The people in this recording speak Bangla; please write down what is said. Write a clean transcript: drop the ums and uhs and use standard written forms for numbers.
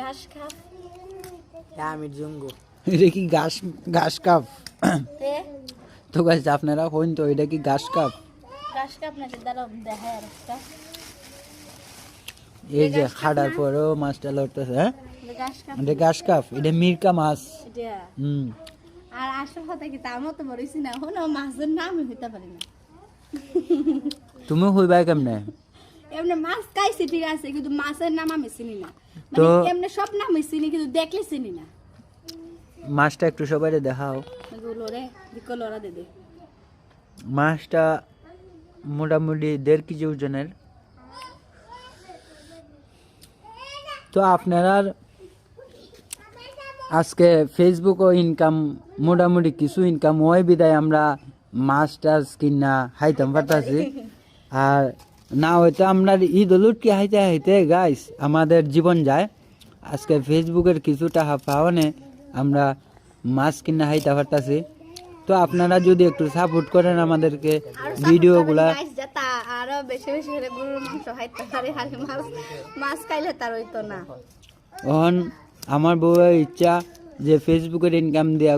ঘাস খাপ আমি জঙ্গু এটা কি ঘাস ঘাস কাপ? তে তো গাইস আপনারা কোন তো এটা কি ঘাস কাপ? ঘাস কাপ নাকি দাঁড়াও দেখায় আর একটা এই যে খাড়ার পরেও মাছটা লড়তেছে, হ্যাঁ ঘাস কাপ এটা ঘাস কাপ, এটা মিরকা মাছ। এটা হুম, আর আসল কথা কি তার মতো বলেছি না হলো মাছের নামই হইতে পারি না তুমি হইবা কেমনে? এমনি মাছ খাইছি ঠিক আছে কিন্তু মাছের নাম আমি চিনি না তো মানে এমনি সব নাম আমি চিনি কিন্তু দেখলে চিনি না মাছটা একটু সবাই দেখাও। এগুলো রে দিকো লড়া দে দে মাছটা মোটামুটি 1.5 কেজি ওজনের। তো আপনারা আজকে ফেসবুকও ইনকাম মোটামুটি কিছু ইনকাম হয় বিদায় আমরা মাছ টাছ কিনা খাইতাম পারতাছি। আর না হয়তো আমরা ঈদ উলুটকি হাইতে হাইতে গাইস আমাদের জীবন যায়। আজকে ফেসবুকের কিছু টাকা পাওয়ানে আমরা মাছ কিনা খাইতে পারতাছি। তো আপনারা যদি একটু সাপোর্ট করেন আমাদেরকে ভিডিওগুলা, গাইস যাতা আরো বেশি বেশি করে গরুর মাংস খাইতে পারে আর মাছ মাছ খাইলে তার হইতো না এখন আমার বউয়ের ইচ্ছা যে ফেসবুকের ইনকাম দেওয়া